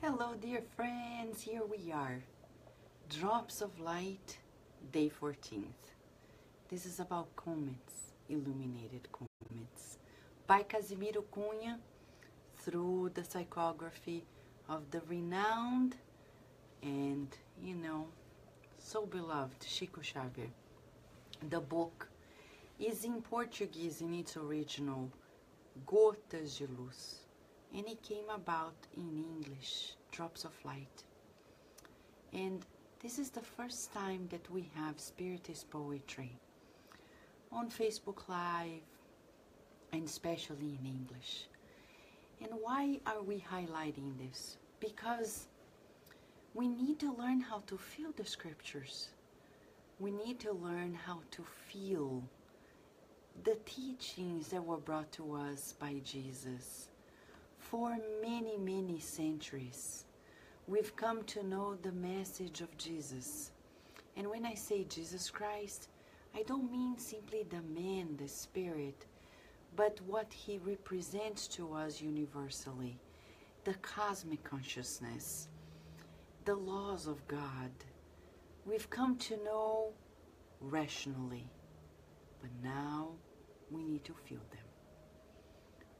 Hello dear friends, here we are. Drops of Light, day 14th. This is about comets, illuminated comets, by Casimiro Cunha, through the psychography of the renowned and, so beloved Chico Xavier. The book is in Portuguese in its original, Gotas de Luz, and it came about in English, Drops of Light. And this is the first time that we have Spiritist poetry on Facebook Live, and especially in English. And why are we highlighting this? Because we need to learn how to feel the scriptures. We need to learn how to feel the teachings that were brought to us by Jesus. For many, many centuries, we've come to know the message of Jesus. And when I say Jesus Christ, I don't mean simply the man, the spirit, but what he represents to us universally, the cosmic consciousness, the laws of God. We've come to know rationally, but now we need to feel them.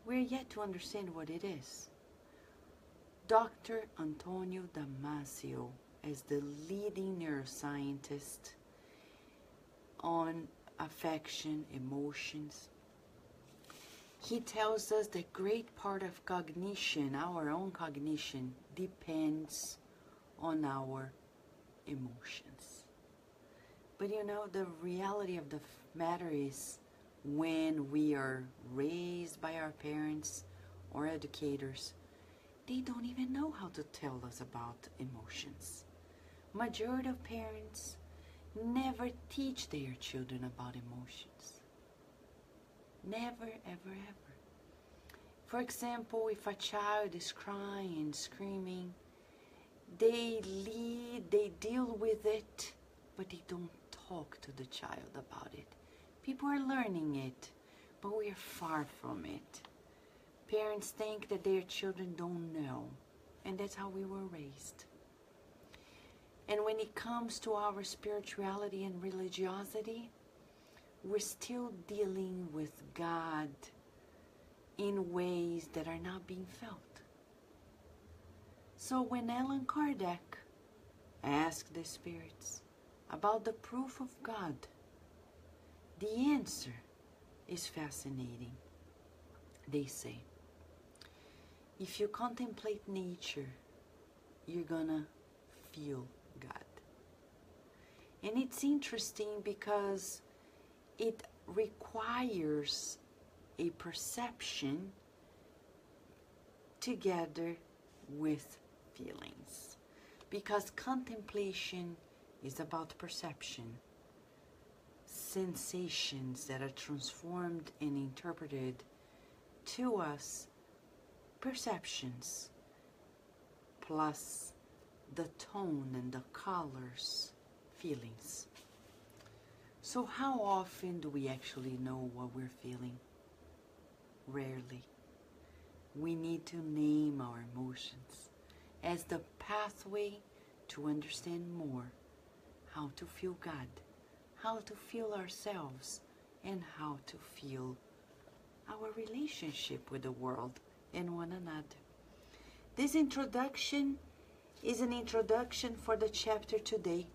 We're yet to understand what it is. Dr. Antonio Damasio, as the leading neuroscientist on affection, emotions, he tells us that great part of cognition, our own cognition, depends on our emotions. But the reality of the matter is, when we are raised by our parents or educators, they don't even know how to tell us about emotions. Majority of parents never teach their children about emotions. Never, ever, ever. For example, if a child is crying and screaming, they deal with it, but they don't talk to the child about it. People are learning it, but we are far from it. Parents think that their children don't know, and that's how we were raised. And when it comes to our spirituality and religiosity, we're still dealing with God in ways that are not being felt. So when Allan Kardec asked the spirits about the proof of God, the answer is fascinating. They say, if you contemplate nature, you're gonna feel God. And it's interesting because it requires a perception together with feelings. Because contemplation is about perception. Sensations that are transformed and interpreted to us, perceptions, plus the tone and the colors, feelings. So how often do we actually know what we're feeling? Rarely. We need to name our emotions as the pathway to understand more how to feel God, how to feel ourselves, and how to feel our relationship with the world and one another. This introduction is an introduction for the chapter today.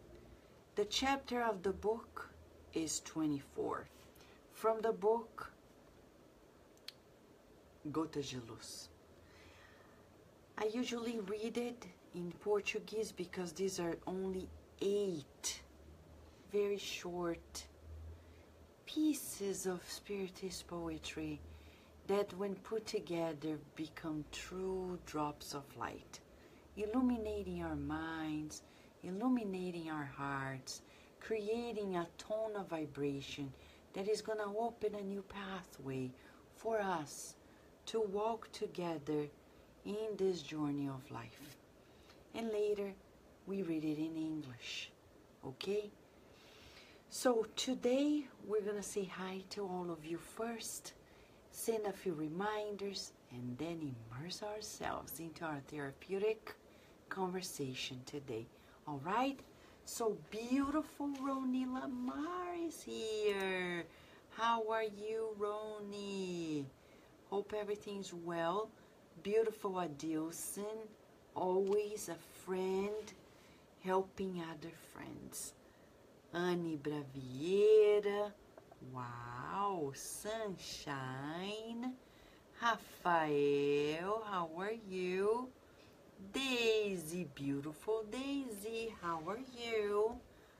The chapter of the book is 24. From the book Gotas de Luz. I usually read it in Portuguese because these are only 8 very short pieces of Spiritist poetry that when put together become true drops of light, illuminating our minds, illuminating our hearts, creating a tone of vibration that is going to open a new pathway for us to walk together in this journey of life. And later we read it in English, okay? So today we're going to say hi to all of you first, send a few reminders, and then immerse ourselves into our therapeutic conversation today. All right? So beautiful Roni Lamar is here. How are you, Roni? Hope everything's well. Beautiful Adilson, always a friend, helping other friends. Anne Bravieira, wow, Sunshine. Rafael, how are you? Daisy, beautiful Daisy, how are you?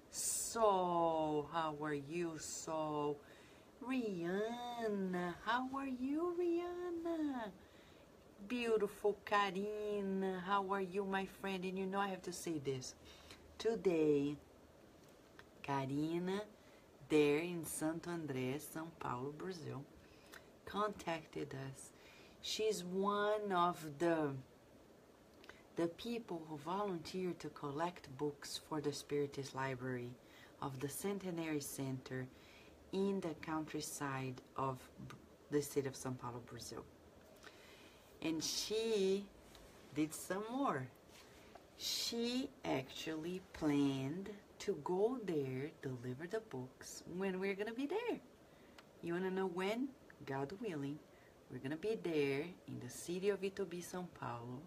Sol, how are you, Sol? Rihanna, how are you, Rihanna? Beautiful Karina, how are you, my friend? And you know I have to say this. Today, Karina, there in Santo André, São Paulo, Brazil, contacted us. She's one of the people who volunteered to collect books for the Spiritist Library of the Centenary Center in the countryside of the state of São Paulo, Brazil. And she did some more. She actually planned to go there, deliver the books, when we're going to be there. You want to know when? God willing. We're going to be there in the city of Itobi, São Paulo,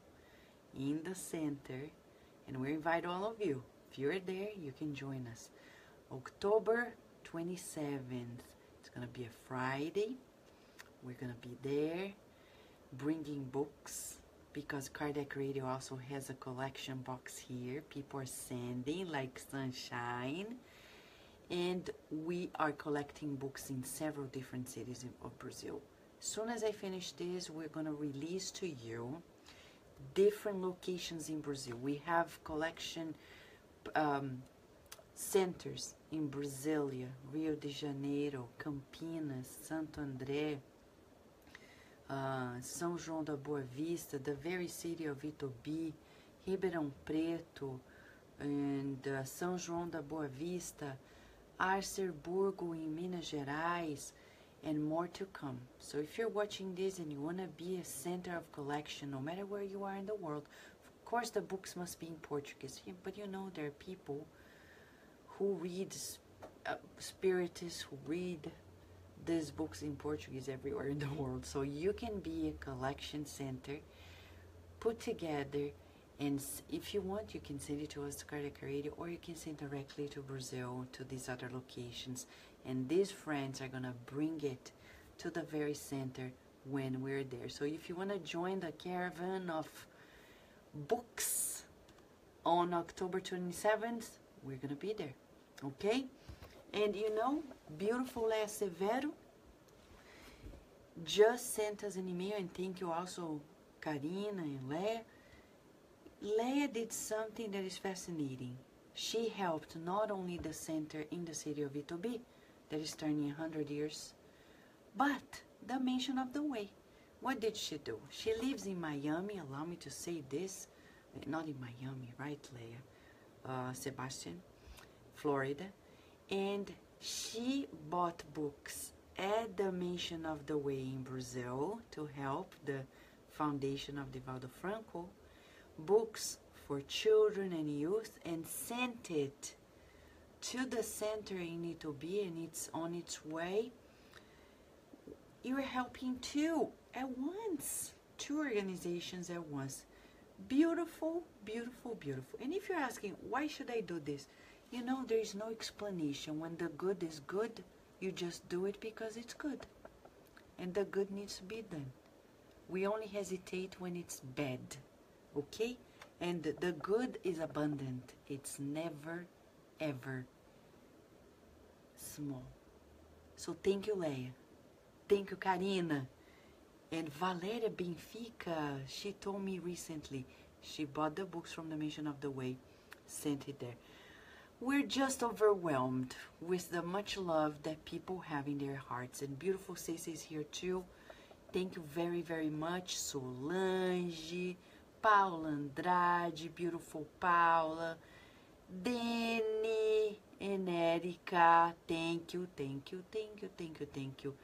in the center, and we invite all of you. If you're there, you can join us. October 27th. It's going to be a Friday. We're going to be there bringing books, because Kardec Radio also has a collection box here. People are sending like Sunshine. And we are collecting books in several different cities of Brazil. As soon as I finish this, we're going to release to you different locations in Brazil. We have collection centers in Brasília, Rio de Janeiro, Campinas, Santo André, São João da Boa Vista, the very city of Itobi, Ribeirão Preto, and São João da Boa Vista, Arcerburgo in Minas Gerais, and more to come. So if you're watching this and you want to be a center of collection, no matter where you are in the world, of course the books must be in Portuguese, but you know there are people who read spiritists, who read these books in Portuguese everywhere in the world. So you can be a collection center put together, and if you want, you can send it to us to Kardec Radio, or you can send directly to Brazil, to these other locations. And these friends are going to bring it to the very center when we're there. So if you want to join the caravan of books on October 27th, we're going to be there. Okay? And you know, beautiful Leia Severo just sent us an email, and thank you also, Karina and Leia. Leia did something that is fascinating. She helped not only the center in the city of Itobi, that is turning 100 years, but the Mansion of the Way. What did she do? She lives in Miami, allow me to say this, not in Miami, right, Leia? Sebastian, Florida. And she bought books at the Mansion of the Way in Brazil to help the foundation of Divaldo Franco, books for children and youth, and sent it to the center in Itobi, and it's on its way. You're helping two at once, two organizations at once. Beautiful, beautiful, beautiful. And if you're asking, why should I do this? You know, there is no explanation. When the good is good, you just do it because it's good. And the good needs to be done. We only hesitate when it's bad, okay? And the good is abundant. It's never, ever small. So thank you, Leia. Thank you, Karina. And Valéria Benfica, she told me recently, she bought the books from the Mansion of the Way, sent it there. We're just overwhelmed with the much love that people have in their hearts. And beautiful Stacey is here too. Thank you very, very much. Solange, Paula Andrade, beautiful Paula, Dani, and Erica. Thank you, thank you, thank you, thank you, thank you.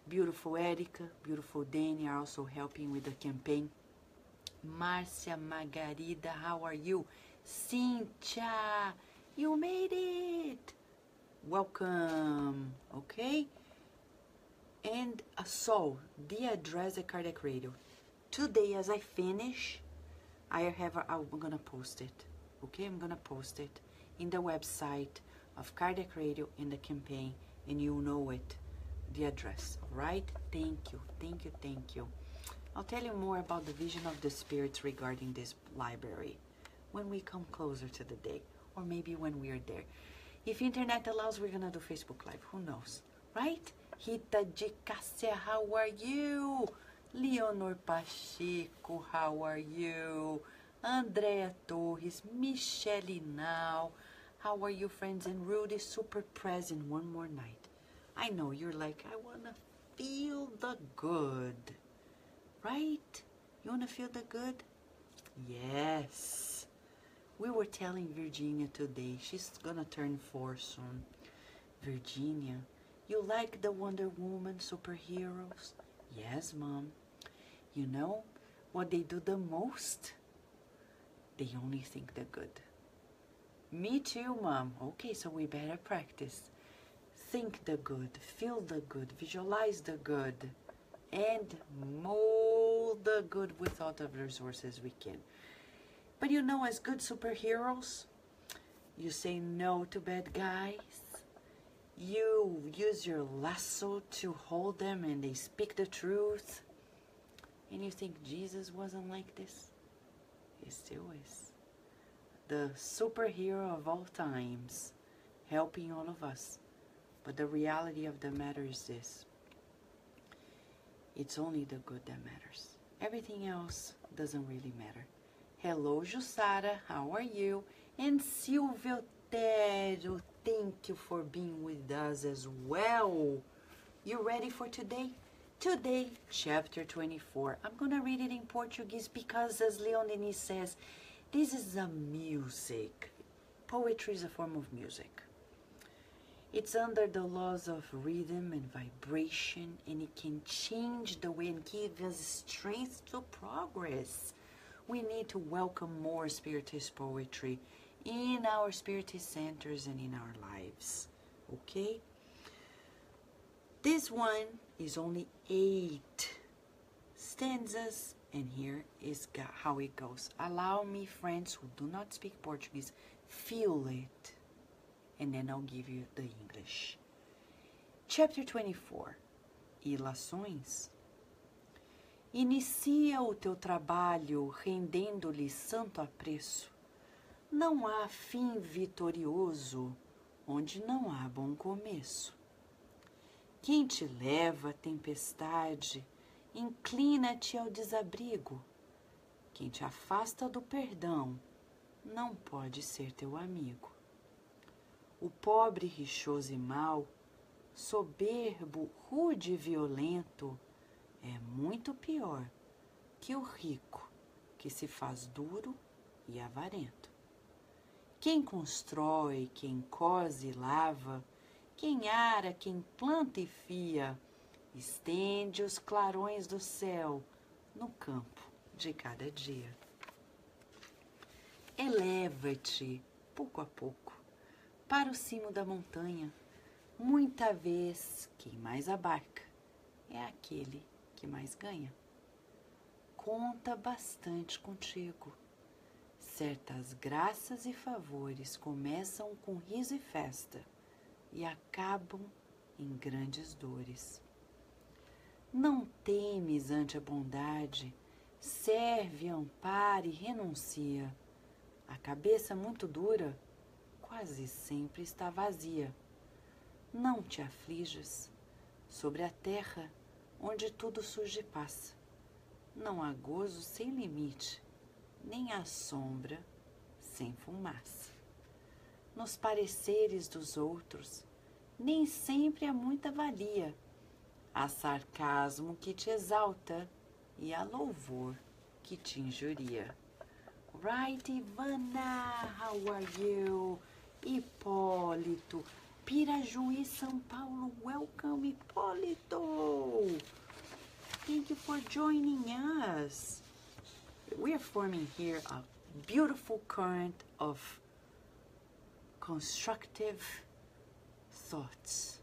Beautiful Erica, beautiful Dani are also helping with the campaign. Márcia Margarida, how are you? Cynthia, you made it. Welcome, okay? And so, the address at Cardiac Radio. Today, as I finish, I'm gonna post it, okay? I'm gonna post it in the website of Cardiac Radio in the campaign, and you'll know it, the address, all right? Thank you, thank you, thank you. I'll tell you more about the vision of the spirits regarding this library when we come closer to the day, or maybe when we're there. If internet allows, we're gonna do Facebook Live, who knows, right? Rita de Cássia, how are you? Leonor Pacheco, how are you? Andrea Torres, Michelle Now, how are you, friends? And Rudy, super present one more night. I know you're like, I wanna feel the good, right? You wanna feel the good? Yes. We were telling Virginia today, she's gonna turn 4 soon. Virginia, you like the Wonder Woman superheroes? Yes, Mom. You know what they do the most? They only think the good. Me too, Mom. Okay, so we better practice. Think the good, feel the good, visualize the good, and mold the good with all the resources we can. But you know, as good superheroes, you say no to bad guys. You use your lasso to hold them and they speak the truth. And you think Jesus wasn't like this? He still is. The superhero of all times, helping all of us. But the reality of the matter is this. It's only the good that matters. Everything else doesn't really matter. Hello, Jussara, how are you? And Silvio Tejo, thank you for being with us as well. You ready for today? Today, chapter 24. I'm going to read it in Portuguese because, as Leon Denis says, this is a music. Poetry is a form of music. It's under the laws of rhythm and vibration, and it can change the way and give us strength to progress. We need to welcome more spiritist poetry in our spiritist centers and in our lives, okay? This one is only 8 stanzas, and here is how it goes. Allow me, friends who do not speak Portuguese, feel it, and then I'll give you the English. Chapter 24, Ilações. Inicia o teu trabalho rendendo-lhe santo apreço. Não há fim vitorioso onde não há bom começo. Quem te leva à tempestade, inclina-te ao desabrigo. Quem te afasta do perdão, não pode ser teu amigo. O pobre, rixoso e mau, soberbo, rude e violento, é muito pior que o rico, que se faz duro e avarento. Quem constrói, quem cose e lava, quem ara, quem planta e fia, estende os clarões do céu no campo de cada dia. Eleva-te, pouco a pouco, para o cimo da montanha. Muita vez, quem mais abarca é aquele que mais ganha. Conta bastante contigo. Certas graças e favores começam com riso e festa e acabam em grandes dores. Não temes ante a bondade, serve, ampara e renuncia. A cabeça muito dura quase sempre está vazia. Não te aflijas sobre a terra onde tudo surge e passa. Não há gozo sem limite, nem há sombra sem fumaça. Nos pareceres dos outros, nem sempre há muita valia. Há sarcasmo que te exalta e há louvor que te injuria. Right, Ivana, how are you? Hipólito, Pirajuí, São Paulo, welcome, Hipólito. Thank you for joining us. we are forming here a beautiful current of constructive thoughts.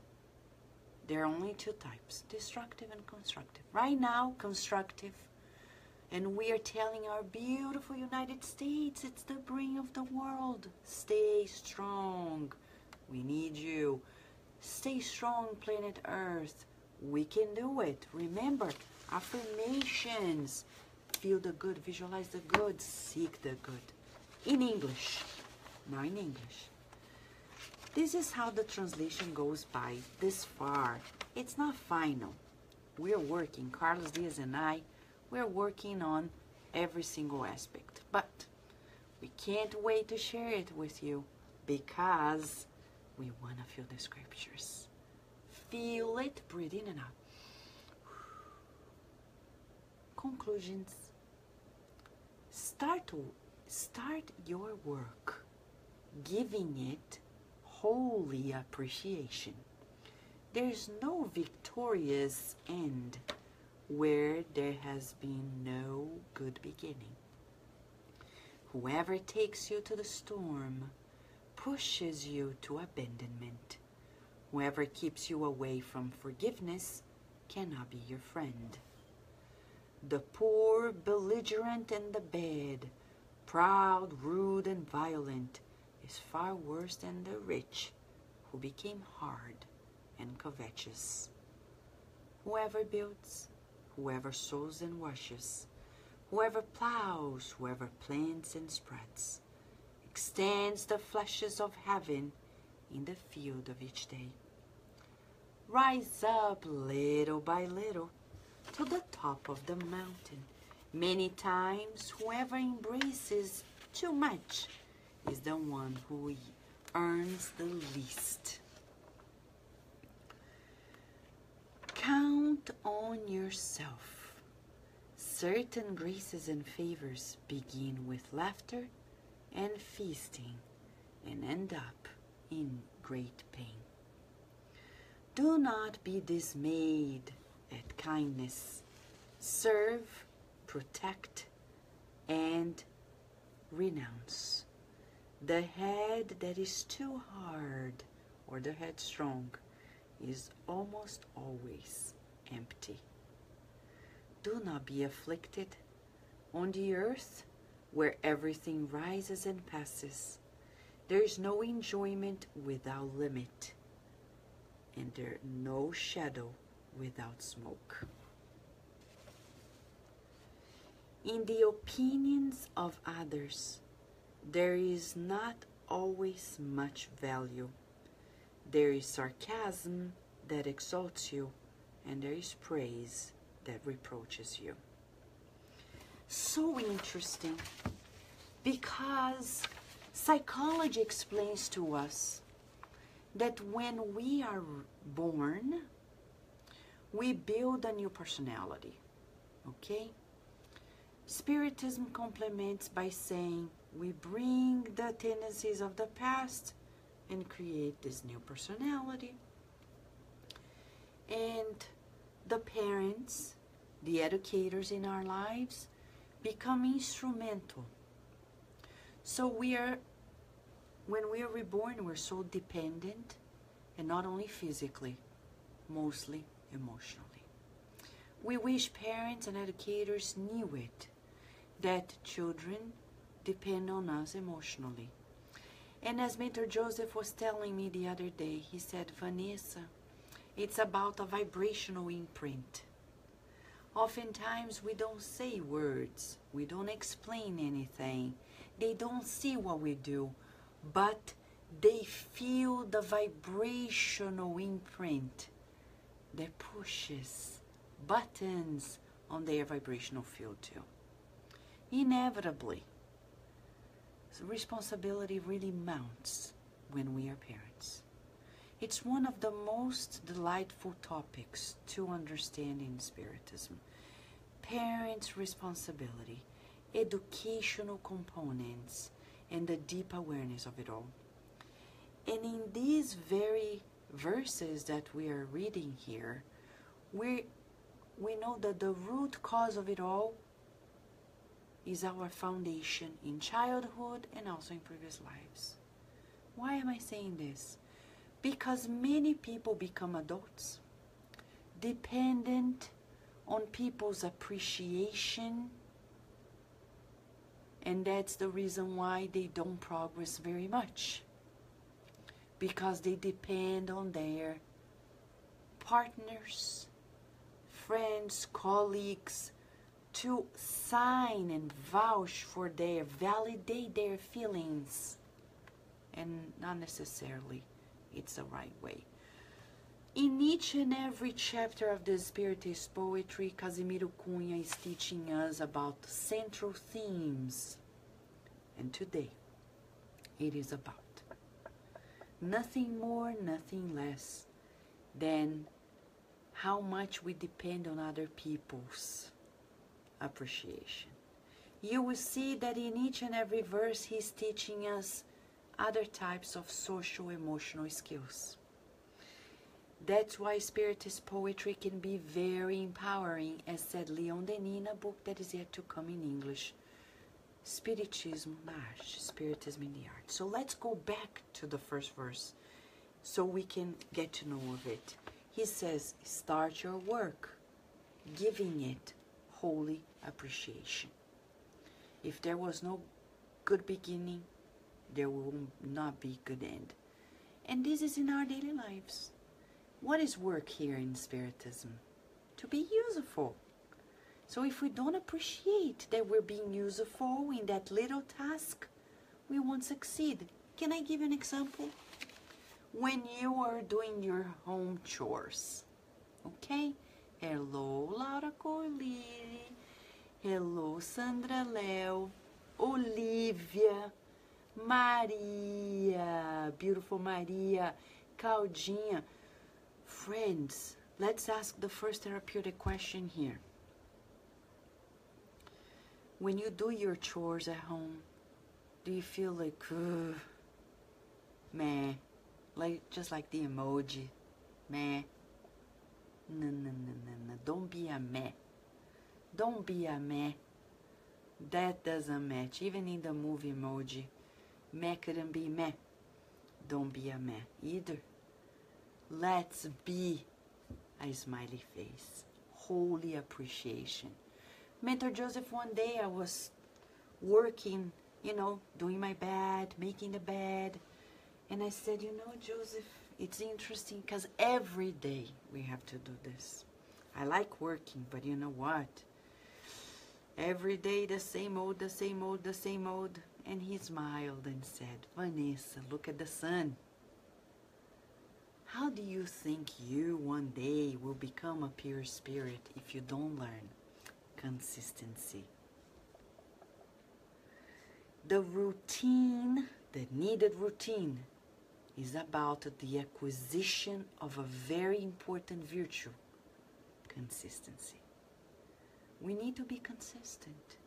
There are only two types, destructive and constructive. Right now, constructive. And we are telling our beautiful United States, it's the brain of the world. Stay strong. We need you. Stay strong, planet Earth. We can do it. Remember, affirmations. Feel the good, visualize the good, seek the good. In English. Now in English. This is how the translation goes by this far. It's not final. We're working, Carlos Diaz and I, we're working on every single aspect. But we can't wait to share it with you because we want to feel the scriptures. Feel it, breathe in and out. Conclusions. Start your work, giving it holy appreciation. There's no victorious end where there has been no good beginning. Whoever takes you to the storm pushes you to abandonment. Whoever keeps you away from forgiveness cannot be your friend. The poor, belligerent, and the bad, proud, rude, and violent, is far worse than the rich, who became hard and covetous. Whoever builds, whoever sows and washes, whoever plows, whoever plants and spreads, extends the flashes of heaven in the field of each day. Rise up little by little to the top of the mountain. Many times, whoever embraces too much is the one who earns the least. Count on yourself. Certain graces and favors begin with laughter and feasting and end up in great pain. Do not be dismayed at kindness. Serve, protect, and renounce. The head that is too hard or the headstrong is almost always empty. Do not be afflicted. On the earth, where everything rises and passes, there is no enjoyment without limit, and there no shadow without smoke. In the opinions of others, there is not always much value. There is sarcasm that exalts you, and there is praise that reproaches you. So interesting, because psychology explains to us that when we are born, we build a new personality, okay? Spiritism complements by saying we bring the tendencies of the past and create this new personality. And the parents, the educators in our lives, become instrumental. So when we are reborn, we're so dependent, and not only physically, mostly emotionally. We wish parents and educators knew it, that children depend on us emotionally. And as Mentor Joseph was telling me the other day, he said, Vanessa, it's about a vibrational imprint. Oftentimes we don't say words, we don't explain anything, they don't see what we do, but they feel the vibrational imprint that pushes buttons on their vibrational field too. Inevitably, responsibility really mounts when we are parents. It's one of the most delightful topics to understand in Spiritism. Parents' responsibility, educational components, and the deep awareness of it all. And in these very verses that we are reading here, we know that the root cause of it all is our foundation in childhood and also in previous lives. Why am I saying this? Because many people become adults dependent on people's appreciation, and that's the reason why they don't progress very much, because they depend on their partners, friends, colleagues to sign and vouch for their, validate their feelings, and not necessarily it's the right way. In each and every chapter of the Spiritist poetry, Casimiro Cunha is teaching us about central themes. And today, it is about nothing more, nothing less than how much we depend on other people's appreciation. You will see that in each and every verse, he's teaching us other types of social emotional skills. That's why Spiritist poetry can be very empowering, as said Leon Denis in a book that is yet to come in English, Spiritismo na Arte, Spiritism in the Art. So let's go back to the first verse so we can get to know of it. He says, start your work, giving it holy appreciation. If there was no good beginning, there will not be good end. And this is in our daily lives. What is work here in Spiritism? To be useful. So if we don't appreciate that we're being useful in that little task, we won't succeed. Can I give you an example? When you are doing your home chores, okay? Hello, Laura Colli. Hello, Sandra Leo. Olivia. Maria. Beautiful Maria. Claudinha. Friends, let's ask the first therapeutic question here. When you do your chores at home, do you feel like, meh, like just like the emoji, meh? No, don't be a meh. Don't be a meh. That doesn't match. Even in the movie emoji, meh couldn't be meh. Don't be a meh either. Let's be a smiley face. Holy appreciation. Mentor Joseph, one day I was working, doing my bed, making the bed. And I said, Joseph, it's interesting because every day we have to do this. I like working, but you know what? Every day the same old, the same old, the same old. And he smiled and said, Vanessa, look at the sun. How do you think you one day will become a pure spirit if you don't learn consistency? The routine, the needed routine, is about the acquisition of a very important virtue, consistency. We need to be consistent.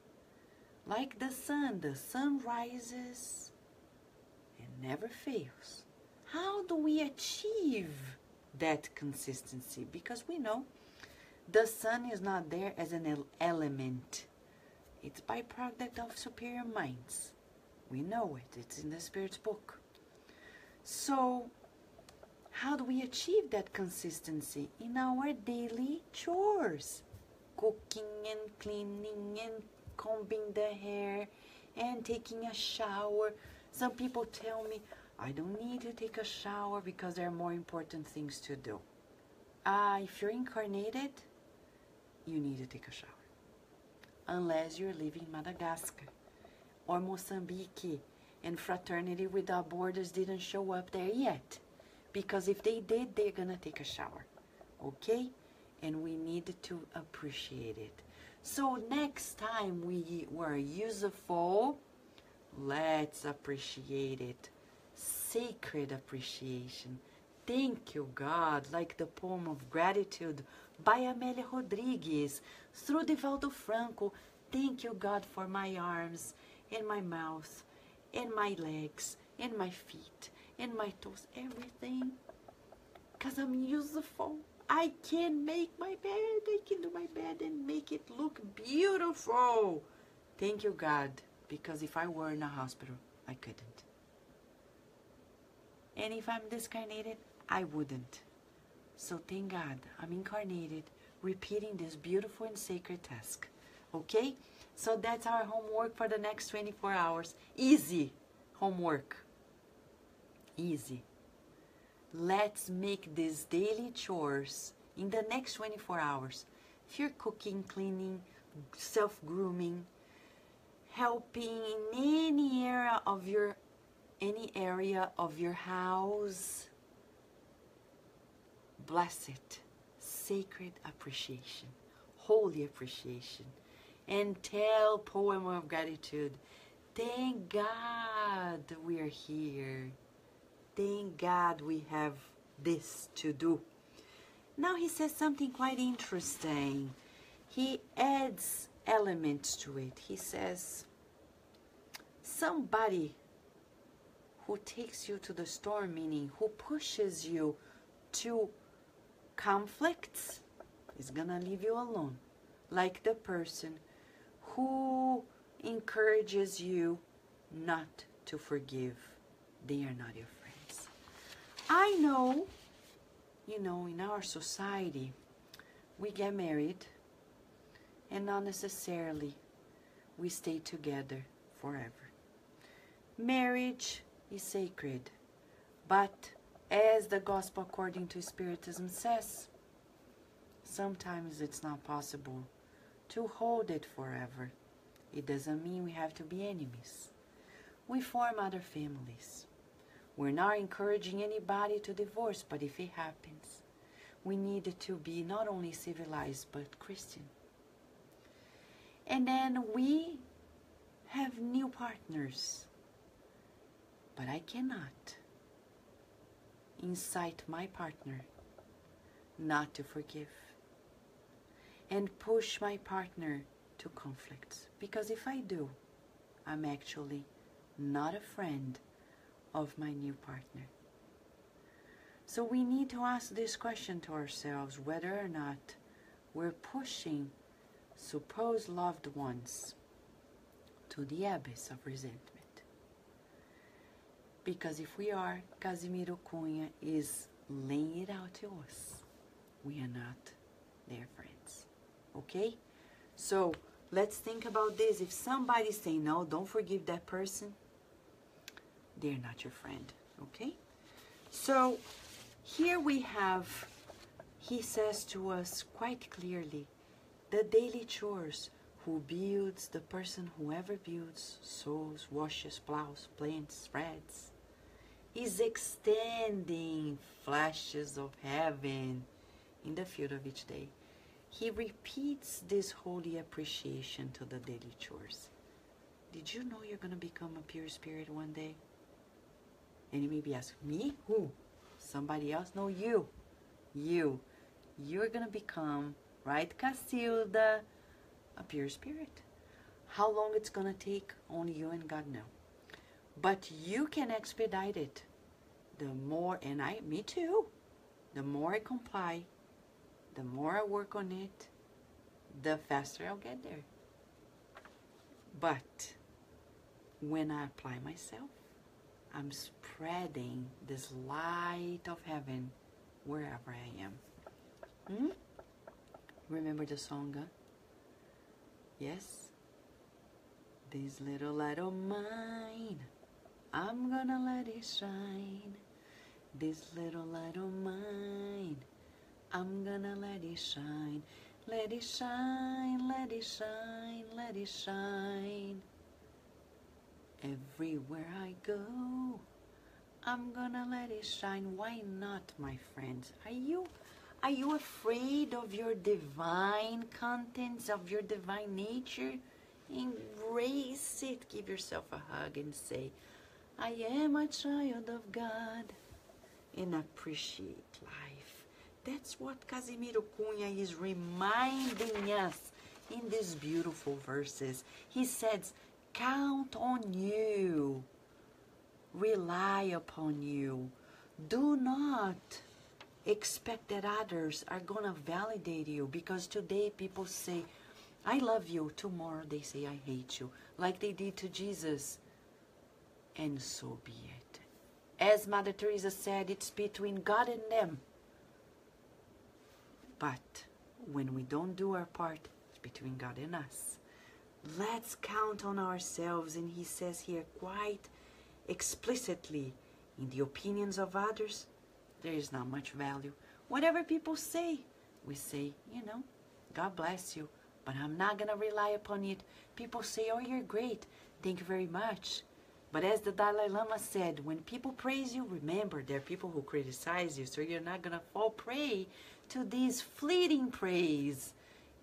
Like the sun rises and never fails. How do we achieve that consistency? Because we know the sun is not there as an element. It's byproduct of superior minds. We know it. It's in the Spirit's book. So, how do we achieve that consistency? In our daily chores. Cooking and cleaning and combing the hair and taking a shower. Some people tell me, I don't need to take a shower because there are more important things to do. If you're incarnated, you need to take a shower. Unless you're living in Madagascar or Mozambique and Fraternity Without Borders didn't show up there yet. Because if they did, they're gonna take a shower. Okay? And we need to appreciate it. So next time we were useful, let's appreciate it. Sacred appreciation. Thank you, God, like the poem of gratitude by Amélia Rodrigues, through Divaldo Franco. Thank you, God, for my arms and my mouth and my legs and my feet and my toes, everything. Because I'm useful. I can make my bed. I can do my bed and make it look beautiful. Thank you, God, because if I were in a hospital, I couldn't. And if I'm discarnated, I wouldn't. So thank God, I'm incarnated, repeating this beautiful and sacred task. Okay? So that's our homework for the next 24 hours. Easy homework. Easy. Let's make these daily chores in the next 24 hours. If you're cooking, cleaning, self-grooming, helping in any area of your house, blessed, sacred appreciation, holy appreciation, and tell poem of gratitude. Thank God we are here. Thank God we have this to do. Now he says something quite interesting. He adds elements to it. He says, somebody who takes you to the storm, meaning who pushes you to conflicts, is gonna leave you alone. Like the person who encourages you not to forgive. They are not your friends. I know, in our society, we get married and not necessarily we stay together forever. Marriage is sacred, but as the gospel according to Spiritism says, sometimes it's not possible to hold it forever. It doesn't mean we have to be enemies. We form other families. We're not encouraging anybody to divorce, but if it happens, we need to be not only civilized, but Christian. And then we have new partners. But I cannot incite my partner not to forgive and push my partner to conflicts. Because if I do, I'm actually not a friend of my new partner. So we need to ask this question to ourselves, whether or not we're pushing supposed loved ones to the abyss of resentment. Because if we are, Casimiro Cunha is laying it out to us. We are not their friends. Okay? So let's think about this. If somebody's saying, no, don't forgive that person, they're not your friend. Okay? So here we have, he says to us quite clearly, the daily chores. Who builds? The person, whoever builds, sows, washes, plows, plants, spreads, is extending flashes of heaven in the field of each day. He repeats this holy appreciation to the daily chores. Did you know you're going to become a pure spirit one day? And you may be asking, me? Who? Somebody else? No, you. You. You're going to become, right, Cacilda, a pure spirit. How long it's going to take, only you and God know. But you can expedite it. The more, and me too, the more I comply, the more I work on it, the faster I'll get there. But when I apply myself, I'm spreading this light of heaven wherever I am. Remember the song, huh? Yes? This little light of mine, I'm gonna let it shine. This little light of mine, I'm gonna let it shine. Let it shine, let it shine, let it shine. Everywhere I go, I'm gonna let it shine. Why not, my friends? Are you afraid of your divine contents, of your divine nature? Embrace it. Give yourself a hug and say, I am a child of God, and appreciate life. That's what Casimiro Cunha is reminding us in these beautiful verses. He says, count on you. Rely upon you. Do not expect that others are going to validate you, because today people say, I love you. Tomorrow they say I hate you, like they did to Jesus. And so be it. As Mother Teresa said, it's between God and them. But when we don't do our part, it's between God and us. Let's count on ourselves. And he says here quite explicitly, in the opinions of others, there is not much value. Whatever people say, we say, you know, God bless you, but I'm not going to rely upon it. People say, oh, you're great. Thank you very much. But as the Dalai Lama said, when people praise you, remember there are people who criticize you, so you're not going to fall prey to these fleeting praise.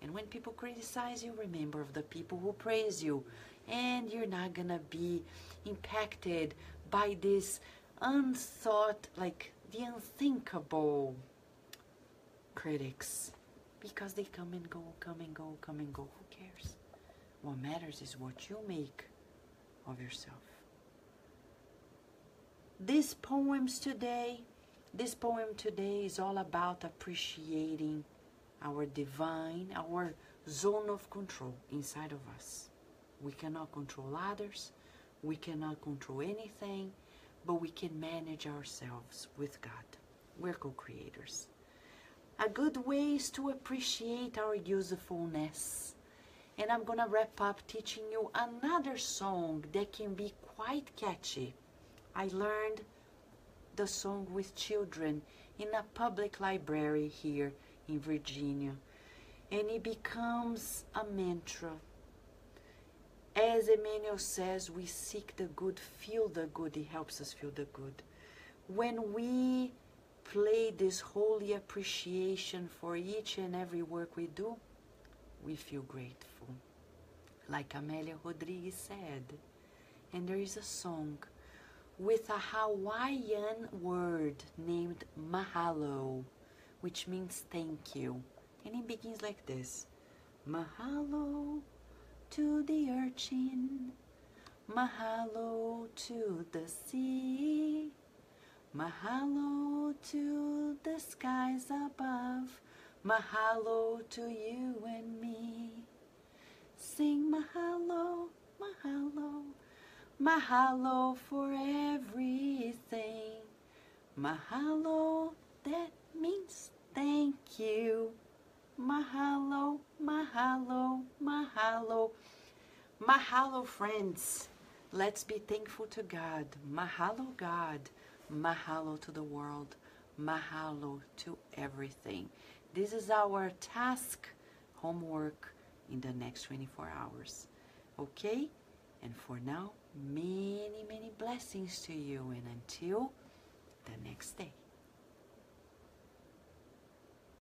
And when people criticize you, remember of the people who praise you. And you're not going to be impacted by this unthought, like the unthinkable critics. Because they come and go, come and go, come and go. Who cares? What matters is what you make of yourself. This poem today is all about appreciating our divine, our zone of control inside of us. We cannot control others, we cannot control anything, but we can manage ourselves with God. We're co-creators. A good way is to appreciate our usefulness. And I'm gonna wrap up teaching you another song that can be quite catchy. I learned the song with children in a public library here in Virginia, and it becomes a mantra. As Emmanuel says, we seek the good, feel the good. It helps us feel the good. When we play this holy appreciation for each and every work we do, we feel grateful, like Amélia Rodrigues said. And there is a song with a Hawaiian word named mahalo, which means thank you. And it begins like this. Mahalo to the urchin, mahalo to the sea, mahalo to the skies above, mahalo to you and me. Sing mahalo, mahalo, mahalo for everything. Mahalo, that means thank you. Mahalo, mahalo, mahalo. Mahalo, friends. Let's be thankful to God. Mahalo, God. Mahalo to the world. Mahalo to everything. This is our task, homework in the next 24 hours. Okay? And for now, many, many blessings to you, and until the next day.